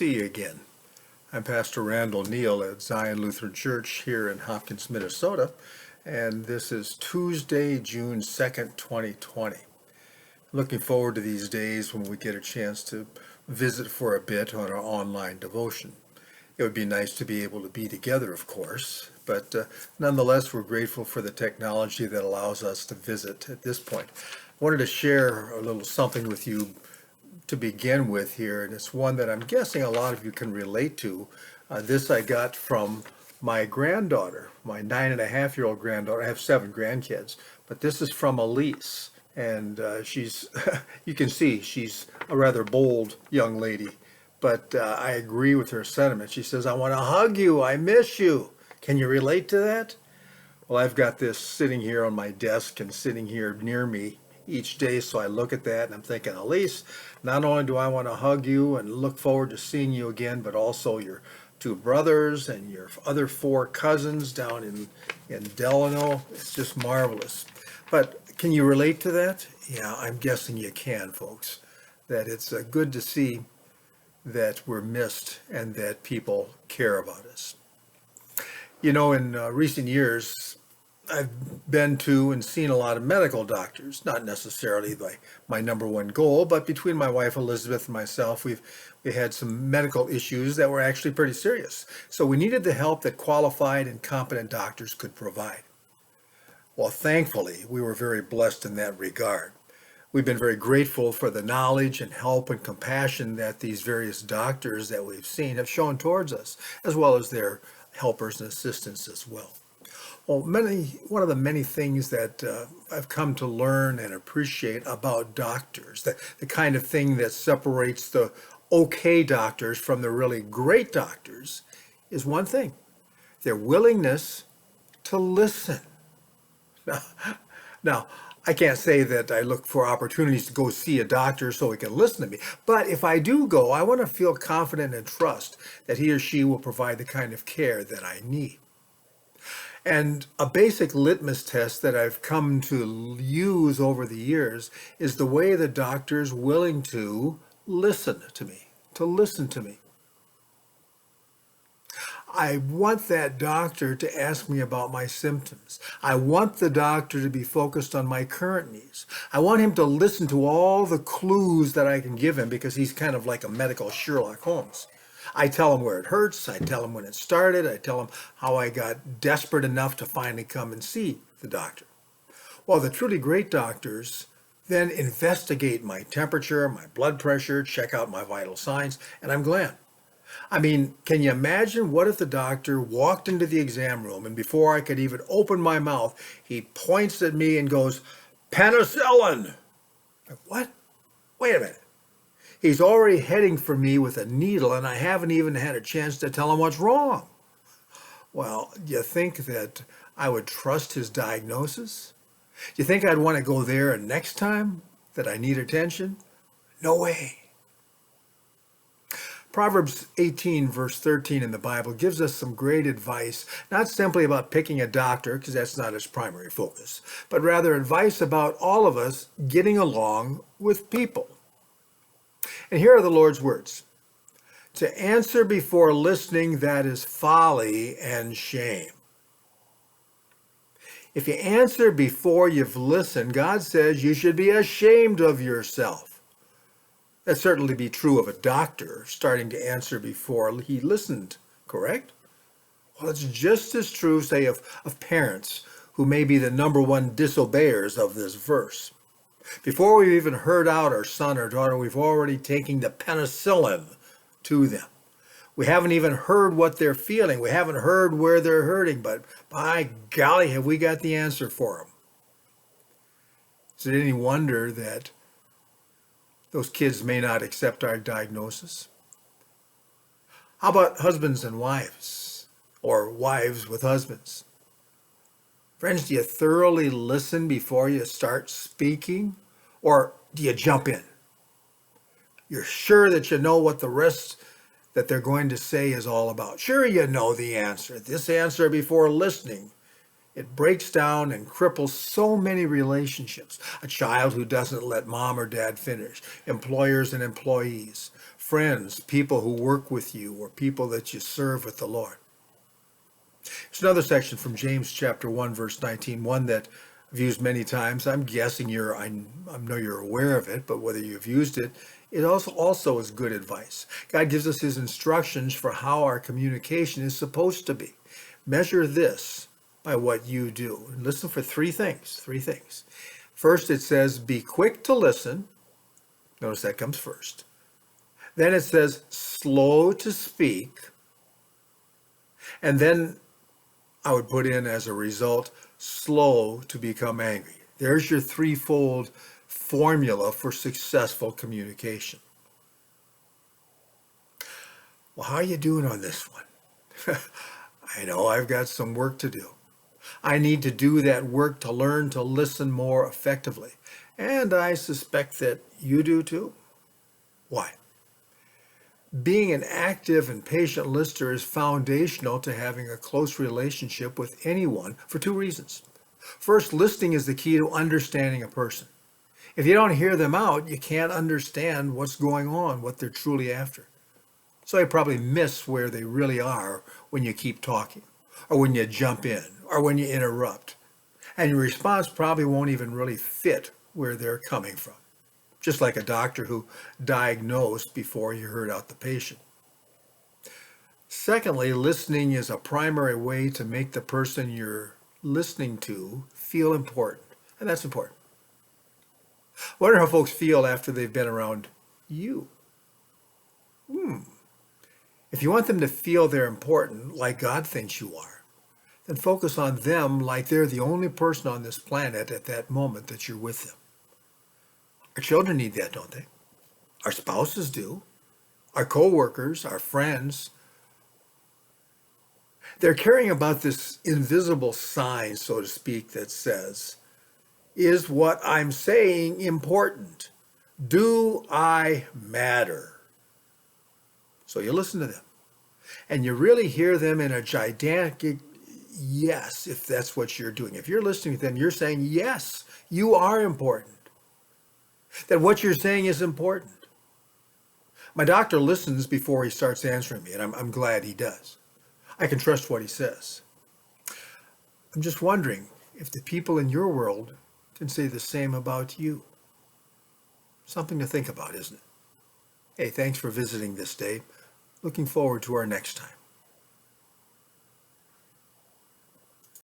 to you again. I'm Pastor Randall Neal at Zion Lutheran Church here in Hopkins, Minnesota, and this is Tuesday, June 2nd, 2020. Looking forward to these days when we get a chance to visit for a bit on our online devotion. It would be nice to be able to be together, of course, but nonetheless, we're grateful for the technology that allows us to visit at this point. I wanted to share a little something with you to begin with here, and it's one that I'm guessing a lot of you can relate to. This I got from my granddaughter, my 9.5-year-old granddaughter. I have 7 grandkids, but this is from Elise, and she's, you can see she's a rather bold young lady, but I agree with her sentiment. She says, "I want to hug you, I miss you." Can you relate to that? Well, I've got this sitting here on my desk and sitting here near me each day, so I look at that and I'm thinking, Elise, not only do I want to hug you and look forward to seeing you again, but also your 2 brothers and your other 4 cousins down in Delano. It's just marvelous. But can you relate to that? Yeah, I'm guessing you can, folks. That it's good to see that we're missed and that people care about us. You know, in recent years, I've been to and seen a lot of medical doctors, not necessarily my number one goal, but between my wife Elizabeth and myself, we had some medical issues that were actually pretty serious. So we needed the help that qualified and competent doctors could provide. Well, thankfully, we were very blessed in that regard. We've been very grateful for the knowledge and help and compassion that these various doctors that we've seen have shown towards us, as well as their helpers and assistants as well. Well, one of the many things that I've come to learn and appreciate about doctors, the kind of thing that separates the okay doctors from the really great doctors, is one thing: their willingness to listen. Now, I can't say that I look for opportunities to go see a doctor so he can listen to me, but if I do go, I want to feel confident and trust that he or she will provide the kind of care that I need. And a basic litmus test that I've come to use over the years is the way the doctor's willing to listen to me, I want that doctor to ask me about my symptoms. I want the doctor to be focused on my current needs. I want him to listen to all the clues that I can give him, because he's kind of like a medical Sherlock Holmes. I tell him where it hurts, I tell him when it started, I tell him how I got desperate enough to finally come and see the doctor. Well, the truly great doctors then investigate my temperature, my blood pressure, check out my vital signs, and I'm glad. I mean, can you imagine what if the doctor walked into the exam room and before I could even open my mouth, he points at me and goes, "Penicillin!" Like, what? Wait a minute. He's already heading for me with a needle and I haven't even had a chance to tell him what's wrong. Well, do you think that I would trust his diagnosis? Do you think I'd want to go there next time that I need attention? No way. Proverbs 18, verse 13 in the Bible gives us some great advice, not simply about picking a doctor, because that's not its primary focus, but rather advice about all of us getting along with people. And here are the Lord's words: "To answer before listening, that is folly and shame." If you answer before you've listened, God says you should be ashamed of yourself. That'd certainly be true of a doctor starting to answer before he listened, correct? Well, it's just as true, say, of parents who may be the number one disobeyers of this verse. Before we've even heard out our son or daughter, we've already taken the penicillin to them. We haven't even heard what they're feeling. We haven't heard where they're hurting, but by golly, have we got the answer for them. Is it any wonder that those kids may not accept our diagnosis? How about husbands and wives, or wives with husbands? Friends, do you thoroughly listen before you start speaking, or do you jump in? You're sure that you know what the rest that they're going to say is all about. Sure, you know the answer. This answer before listening, it breaks down and cripples so many relationships. A child who doesn't let mom or dad finish, employers and employees, friends, people who work with you, or people that you serve with the Lord. There's another section from James chapter 1, verse 19, one that I've used many times. I'm guessing I know you're aware of it, but whether you've used it, it also is good advice. God gives us his instructions for how our communication is supposed to be. Measure this by what you do. And listen for three things. First, it says, be quick to listen. Notice that comes first. Then it says, slow to speak. And then I would put in as a result, slow to become angry. There's your threefold formula for successful communication. Well, how are you doing on this one? I know I've got some work to do. I need to do that work to learn to listen more effectively. And I suspect that you do too. Why? Being an active and patient listener is foundational to having a close relationship with anyone for two reasons. First, listening is the key to understanding a person. If you don't hear them out, you can't understand what's going on, what they're truly after. So you probably miss where they really are when you keep talking, or when you jump in, or when you interrupt. And your response probably won't even really fit where they're coming from. Just like a doctor who diagnosed before he heard out the patient. Secondly, listening is a primary way to make the person you're listening to feel important. And that's important. I wonder how folks feel after they've been around you. If you want them to feel they're important, like God thinks you are, then focus on them like they're the only person on this planet at that moment that you're with them. Our children need that, don't they? Our spouses do. Our co-workers, our friends. They're caring about this invisible sign, so to speak, that says, is what I'm saying important? Do I matter? So you listen to them. And you really hear them in a gigantic yes, if that's what you're doing. If you're listening to them, you're saying, yes, you are important. That what you're saying is important. My doctor listens before he starts answering me, and I'm glad he does. I can trust what he says. I'm just wondering if the people in your world can say the same about you. Something to think about, isn't it? Hey, thanks for visiting this day. Looking forward to our next time.